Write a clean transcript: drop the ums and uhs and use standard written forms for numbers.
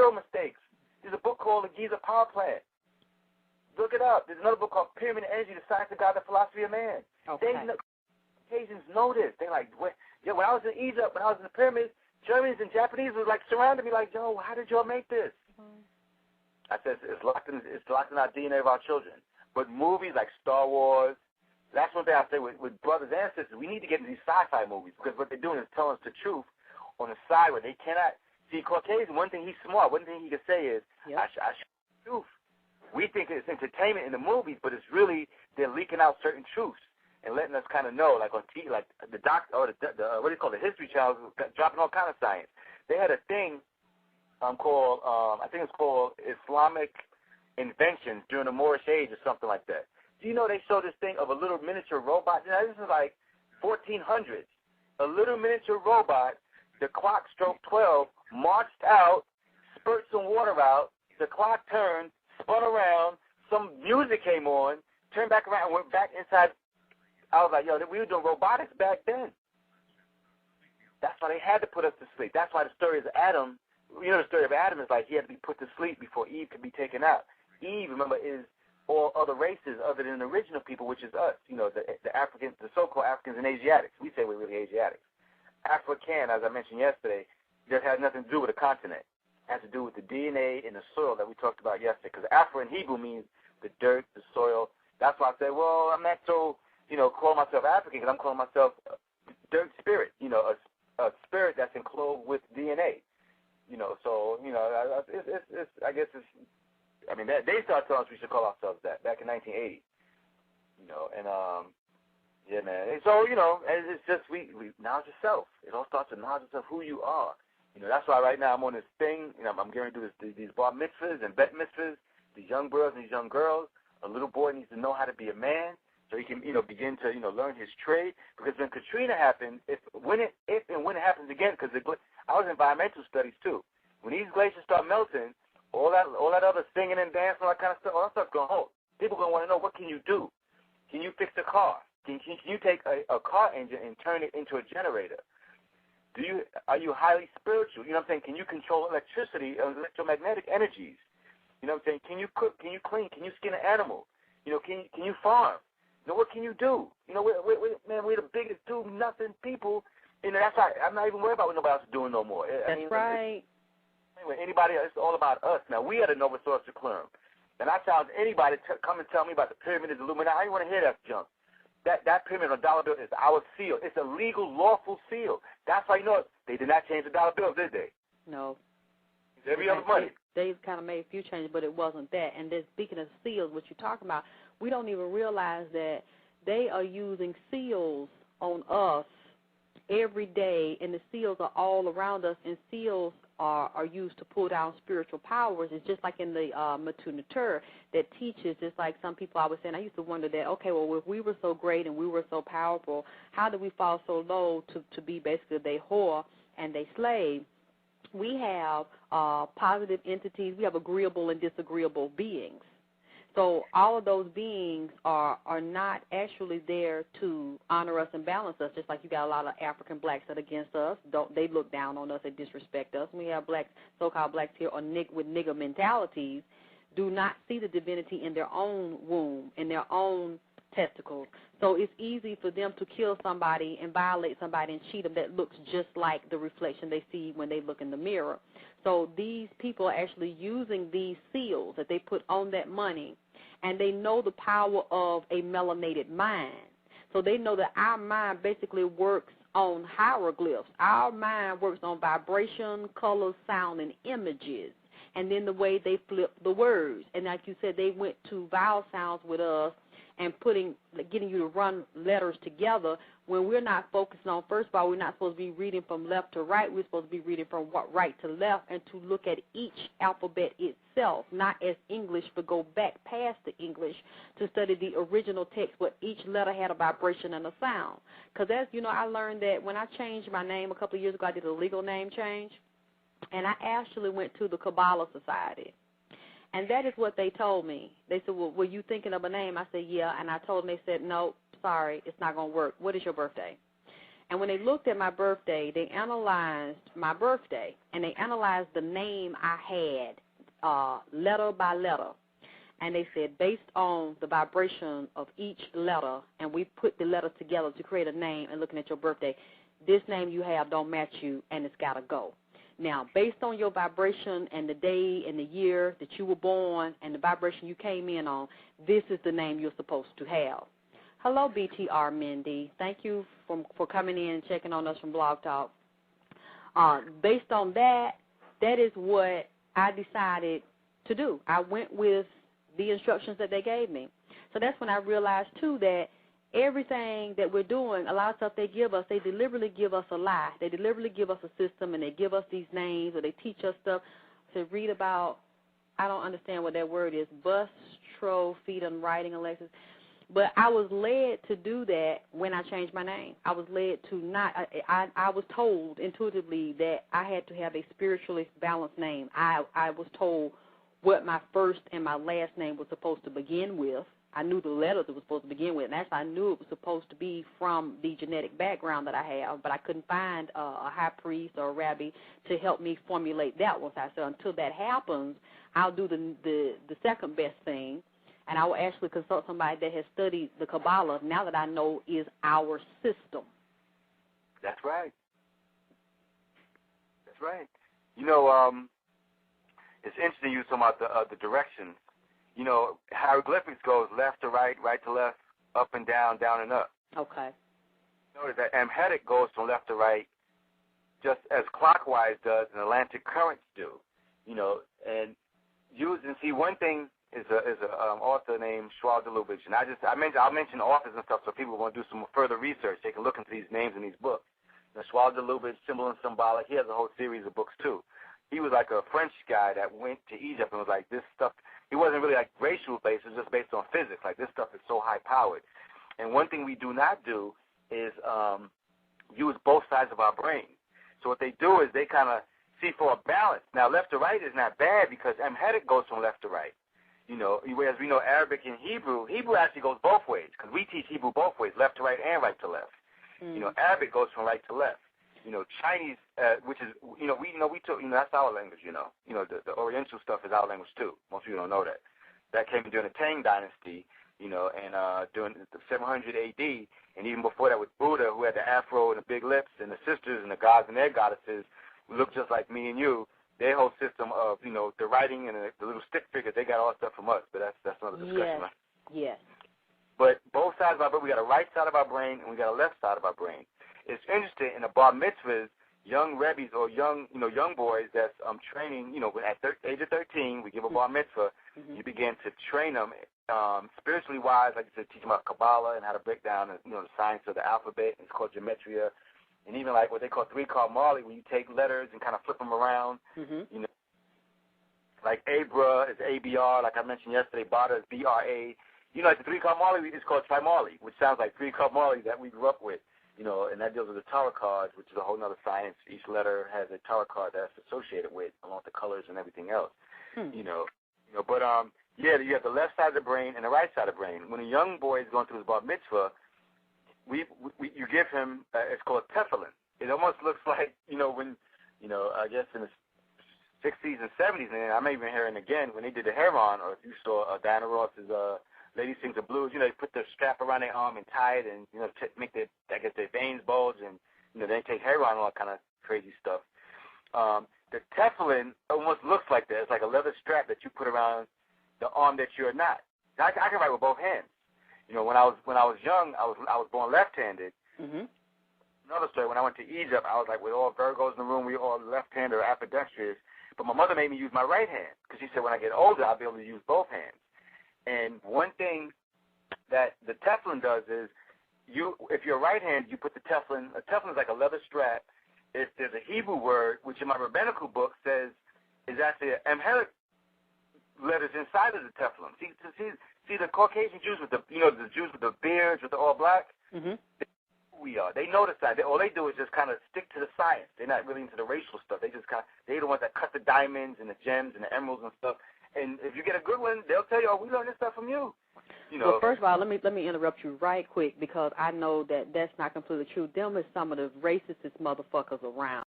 zero mistakes. There's a book called The Giza Power Plant. Look it up. There's another book called Pyramid Energy, The Science of God, The Philosophy of Man. Okay. Asians know this. They're like, when I was in Egypt, when I was in the pyramids, Germans and Japanese was like surrounding me like, yo, how did y'all make this? I said, it's locked in our DNA of our children. But movies like Star Wars, that's one thing I say with brothers and sisters, we need to get into these sci-fi movies because what they're doing is telling us the truth on the side where they cannot. See, Caucasian, one thing he's smart, one thing he can say is, I show the truth. We think it's entertainment in the movies, but it's really they're leaking out certain truths and letting us kind of know, like on TV, like the what do you call it, the History Channel, dropping all kind of science. They had a thing called, I think it's called Islamic Inventions during the Moorish Age or something like that. Do you know they showed this thing of a little miniature robot? You know, this is like 1400s. A little miniature robot, the clock stroke 12, marched out, spurted some water out, the clock turned, spun around, some music came on, turned back around, and went back inside. I was like, yo, we were doing robotics back then. That's why they had to put us to sleep. That's why the story of Adam, you know, the story of Adam is like he had to be put to sleep before Eve could be taken out. Eve, remember, is all other races other than the original people, which is us, you know, the Africans, the so-called Africans and Asiatics. We say we're really Asiatics. African, as I mentioned yesterday, just has nothing to do with a continent. It has to do with the DNA and the soil that we talked about yesterday. Because Afro in Hebrew means the dirt, the soil. That's why I said, well, I'm not so, you know, calling myself African because I'm calling myself dirt spirit, you know, a spirit that's enclosed with DNA. You know, so, you know, I guess it's, I mean, they started telling us we should call ourselves that back in 1980. You know, and, yeah, man. And so, you know, it's just, we knowledge yourself. It all starts with knowledge of who you are. You know, that's why right now I'm on this thing. You know, I'm getting to do these bar mitzvahs and bet mitzvahs, these young boys and these young girls. A little boy needs to know how to be a man so he can, you know, begin to, you know, learn his trade. Because when Katrina happened, if and when it happens again, because I was in environmental studies too. When these glaciers start melting, all that other singing and dancing, all that kind of stuff, all that stuff's going to hold. People are going to want to know, what can you do? Can you fix a car? Can you take a car engine and turn it into a generator? Are you highly spiritual? You know what I'm saying? Can you control electricity, electromagnetic energies? You know what I'm saying? Can you cook? Can you clean? Can you skin an animal? You know, can you farm? You know, what can you do? You know, we're the biggest do-nothing people. You know, that's why I'm not even worried about what nobody else is doing no more. That's right. Anyway, anybody else, it's all about us. Now, we are the Nova Source of Clearum. And I challenge anybody to come and tell me about the pyramid, the Illuminati. I don't want to hear that junk. That pyramid on dollar bill is our seal. It's a legal, lawful seal. That's why, you know, they did not change the dollar bill, did they? No. It's every other money. They kind of made a few changes, but it wasn't that. And then speaking of seals, what you're talking about, we don't even realize that they are using seals on us every day, and the seals are all around us, and seals are used to pull down spiritual powers. It's just like in the Matunatur that teaches, just like some people I was saying, I used to wonder that, okay, well, if we were so great and we were so powerful, how did we fall so low to be basically they whore and they slave? We have positive entities. We have agreeable and disagreeable beings. So all of those beings are not actually there to honor us and balance us, just like you got a lot of African blacks that are against us. They look down on us, they disrespect us. We have blacks, so-called blacks here with nigger mentalities, do not see the divinity in their own womb, in their own testicles. So it's easy for them to kill somebody and violate somebody and cheat them that looks just like the reflection they see when they look in the mirror. So these people are actually using these seals that they put on that money, and they know the power of a melanated mind. So they know that our mind basically works on hieroglyphs. Our mind works on vibration, color, sound, and images, and then the way they flip the words. And like you said, they went to vowel sounds with us and getting you to run letters together when we're not focusing on, first of all, we're not supposed to be reading from left to right. We're supposed to be reading from right to left and to look at each alphabet itself, not as English, but go back past the English to study the original text where each letter had a vibration and a sound. Because as you know, I learned that when I changed my name a couple of years ago, I did a legal name change, and I actually went to the Kabbalah Society. And that is what they told me. They said, well, were you thinking of a name? I said, yeah. And I told them, they said, no, sorry, it's not going to work. What is your birthday? And when they looked at my birthday, they analyzed my birthday, and they analyzed the name I had letter by letter. And they said, based on the vibration of each letter, and we put the letters together to create a name, and looking at your birthday, this name you have don't match you, and it's got to go. Now, based on your vibration and the day and the year that you were born and the vibration you came in on, this is the name you're supposed to have. Hello, BTR Mindy. Thank you for coming in and checking on us from Blog Talk. Based on that, that is what I decided to do. I went with the instructions that they gave me. So that's when I realized, too, that everything that we're doing, a lot of stuff they give us, they deliberately give us a lie. They deliberately give us a system, and they give us these names, or they teach us stuff to read about. I don't understand what that word is, bustrophetum writing, Alexyss. But I was led to do that when I changed my name. I was led to not, I was told intuitively that I had to have a spiritually balanced name. I was told what my first and my last name was supposed to begin with. I knew the letters it was supposed to begin with, and actually I knew it was supposed to be from the genetic background that I have, but I couldn't find a high priest or a rabbi to help me formulate that one. So I said, until that happens, I'll do the second best thing, and I will actually consult somebody that has studied the Kabbalah, now that I know is our system. That's right. That's right. You know, it's interesting you talking about the directions. You know, hieroglyphics goes left to right, right to left, up and down, down and up. Okay. Notice that Amhetic goes from left to right just as clockwise does and Atlantic currents do. You know, and see one thing is a author named Schwal Delubich, and I'll mention authors and stuff so people want to do some further research. They can look into these names in these books. You know, Schwal Delubich, Symbol and Symbolic, he has a whole series of books too. He was like a French guy that went to Egypt and was like, this stuff, he wasn't really like racial based, it was just based on physics. Like, this stuff is so high-powered. And one thing we do not do is use both sides of our brain. So what they do is they kind of see for a balance. Now, left to right is not bad because Amhetic goes from left to right. You know, whereas we know Arabic and Hebrew actually goes both ways because we teach Hebrew both ways, left to right and right to left. You know, Arabic goes from right to left. You know, Chinese, which is, we took, that's our language, the Oriental stuff is our language too. Most people don't know that. That came during the Tang Dynasty, and during the 700 AD, and even before that with Buddha, who had the afro and the big lips, and the sisters and the gods and their goddesses who look just like me and you. Their whole system of, the writing and the little stick figures, they got all stuff from us, but that's another discussion. Yes, yes. But both sides of our brain, we got a right side of our brain and we got a left side of our brain. It's interesting, in the bar mitzvahs, young rebbes or young boys that's training, at age of 13, we give a bar mitzvah. You begin to train them spiritually wise, like you said, teach them about Kabbalah and how to break down, the science of the alphabet. It's called gematria. And even like what they call three-card Marley, when you take letters and kind of flip them around, like Abra is ABR, like I mentioned yesterday, Bada is BRA. Like the three-card Marley is called Tri-Marley, which sounds like three-card Marley that we grew up with. And that deals with the tarot cards, which is a whole other science. Each letter has a tarot card that's associated with, along with the colors and everything else. But you have the left side of the brain and the right side of the brain. When a young boy is going through his bar mitzvah, you give him, it's called tefillin. It almost looks like, when, I guess in the 60s and 70s, and I may even hear it again, when they did the Heron, or if you saw Diana Ross's Lady Sings the Blues, they put the strap around their arm and tie it and, make their veins bulge and, they take Heron and all kind of crazy stuff. The tefillin almost looks like that. It's like a leather strap that you put around the arm that you're not. I can write with both hands. When I was young, I was born left-handed. Another story, when I went to Egypt, I was like, with all Virgos in the room, we were all left-handed or ambidextrous. But my mother made me use my right hand because she said when I get older, I'll be able to use both hands. And one thing that the tefillin does is, if you're right-handed, you put the tefillin. A tefillin is like a leather strap. If there's a Hebrew word, which in my rabbinical book says is actually Amharic letters inside of the tefillin. See the Caucasian Jews with the Jews with the beards with the all black. We are. They know the side. All they do is just kind of stick to the science. They're not really into the racial stuff. They're the ones that cut the diamonds and the gems and the emeralds and stuff. And if you get a good one, they'll tell you, "Oh, we learned this stuff from you." you know. Well, first of all, let me interrupt you right quick because I know that that's not completely true. Them is some of the racistest motherfuckers around.